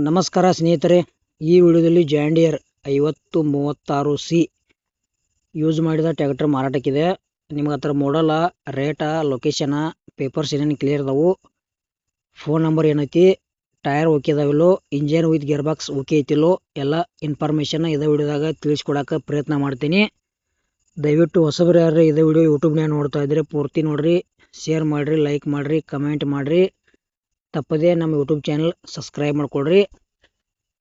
ನಮಸ್ಕಾರ ಸ್ನೇಹಿತರೆ, ಈ ವಿಡಿಯೋದಲ್ಲಿ ಜಾಂಡಿಯರ್ 5036C ಯೂಸ್ ಮಾಡಿದ ಟ್ರ್ಯಾಕ್ಟರ್ ಮಾರಾಟಕ್ಕಿದೆ. ನಿಮ್ಗೆ ಹತ್ರ ಮಾಡಲ, ರೇಟ, ಲೊಕೇಶನ್, ಪೇಪರ್ಸ್ ಏನೇನು ಕ್ಲಿಯರ್ ಇದಾವು, ಫೋನ್ ನಂಬರ್ ಏನೈತಿ, ಟೈರ್ ಓಕೆ ಇದಾವಿಲ್ಲೋ, engine with gear box okay ಐತಿಲ್ಲೋ, ಎಲ್ಲ ಇನ್ಫಾರ್ಮೇಷನ್ ಇದೇ ವಿಡಿಯೋದಾಗ ತಿಳಿಸ್ಕೊಡಕ್ಕೆ ಪ್ರಯತ್ನ ಮಾಡ್ತೀನಿ. ದಯವಿಟ್ಟು ಹೊಸಬರು ಯಾರು ಇದೇ ವಿಡಿಯೋ ಯೂಟ್ಯೂಬ್ನಾಗ ನೋಡ್ತಾ ಇದ್ರೆ ಪೂರ್ತಿ ನೋಡ್ರಿ, ಶೇರ್ ಮಾಡಿರಿ, ಲೈಕ್ ಮಾಡಿರಿ, ಕಮೆಂಟ್ ಮಾಡಿರಿ, ತಪ್ಪದೇ ನಮ್ಮ ಯೂಟ್ಯೂಬ್ ಚಾನಲ್ ಸಬ್ಸ್ಕ್ರೈಬ್ ಮಾಡ್ಕೊಳ್ರಿ.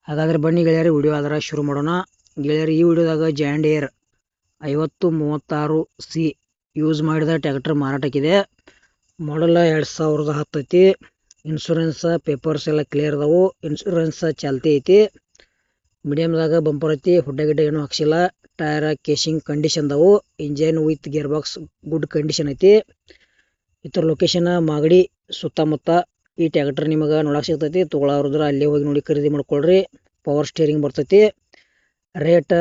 ಹಾಗಾದರೆ ಬನ್ನಿ ಗೆಳೆಯರಿ, ವಿಡಿಯೋ ಆದ್ರೆ ಶುರು ಮಾಡೋಣ. ಗೆಳೆಯರಿ, ಈ ವಿಡಿಯೋದಾಗ ಜಾಂಡಿಯರ್ 5036C ಯೂಸ್ ಮಾಡಿದ ಟ್ರ್ಯಾಕ್ಟರ್ ಮಾರಾಟಕ್ಕಿದೆ. ಮಾಡಲ್ 2010 ಐತಿ. ಇನ್ಶೂರೆನ್ಸ್ ಪೇಪರ್ಸ್ ಎಲ್ಲ ಕ್ಲಿಯರ್ ಅದಾವು. ಇನ್ಶೂರೆನ್ಸ್ ಚಾಲ್ತಿ ಐತಿ. ಮೀಡಿಯಮ್ದಾಗ ಬಂಪರ್ ಐತಿ. ಹುಡ್ಡಗಿಡ್ಡ ಏನೂ ಹಾಕ್ಸಿಲ್ಲ. ಟೈರ್ ಕೇಸಿಂಗ್ ಕಂಡೀಷನ್ ಅದಾವು. Engine with gear box good condition ಐತಿ. ಇತರ ಲೊಕೇಶನ್ ಮಾಗಡಿ ಸುತ್ತಮುತ್ತ. ಈ ಟ್ರ್ಯಾಕ್ಟರ್ ನಿಮಗೆ ನೋಡಕ್ಕೆ ಸಿಗ್ತೈತಿ. ತೊಗೊಳೋರಿದ್ರೆ ಅಲ್ಲೇ ಹೋಗಿ ನೋಡಿ ಖರೀದಿ ಮಾಡ್ಕೊಳ್ರಿ. ಪವರ್ ಸ್ಟೇರಿಂಗ್ ಬರ್ತೈತಿ. ರೇಟ್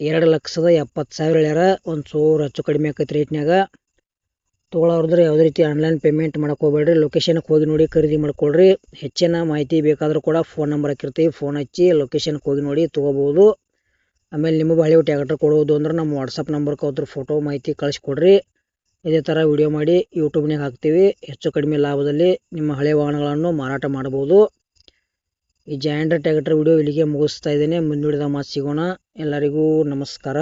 2,70,000 ಹೇಳ್ಯಾರ. ಒಂದು ಚೂರು ಹೆಚ್ಚು ಕಡಿಮೆ ಆಕೈತಿ ರೇಟ್ನಾಗ. ತೊಗೊಳೋರಿದ್ರೆ ಯಾವುದೇ ರೀತಿ ಆನ್ಲೈನ್ ಪೇಮೆಂಟ್ ಮಾಡಕ್ಕೆ ಹೋಗ್ಬೇಡ್ರಿ. ಲೊಕೇಶನ್ಗೆ ಹೋಗಿ ನೋಡಿ ಖರೀದಿ ಮಾಡ್ಕೊಳ್ರಿ. ಹೆಚ್ಚಿನ ಮಾಹಿತಿ ಬೇಕಾದರೂ ಕೂಡ ಫೋನ್ ನಂಬರ್ ಹಾಕಿರ್ತೀವಿ, ಫೋನ್ ಹಚ್ಚಿ ಲೊಕೇಶನ್ಗೆ ಹೋಗಿ ನೋಡಿ ತೊಗೋಬೋದು. ಆಮೇಲೆ ನಿಮಗೂ ಹಳೆಯ ಟ್ರ್ಯಾಕ್ಟರ್ ಕೊಡೋದು ಅಂದ್ರೆ ನಮ್ಮ ವಾಟ್ಸಪ್ ನಂಬರ್ಗೆ ಅದ್ರ ಫೋಟೋ ಮಾಹಿತಿ ಕಳಿಸ್ಕೊಡ್ರಿ. ಇದೇ ಥರ ವಿಡಿಯೋ ಮಾಡಿ ಯೂಟ್ಯೂಬ್ನಾಗ ಹಾಕ್ತೀವಿ. ಹೆಚ್ಚು ಕಡಿಮೆ ಲಾಭದಲ್ಲಿ ನಿಮ್ಮ ಹಳೆಯ ವಾಹನಗಳನ್ನು ಮಾರಾಟ ಮಾಡ್ಬೋದು. ಈ ಜಾಂಡಿಯರ್ ಟ್ರ್ಯಾಕ್ಟರ್ ವಿಡಿಯೋ ಇಲ್ಲಿಗೆ ಮುಗಿಸ್ತಾ ಇದ್ದೇನೆ. ಮುಂದಿನ ಮಾತು ಸಿಗೋಣ. ಎಲ್ಲರಿಗೂ ನಮಸ್ಕಾರ.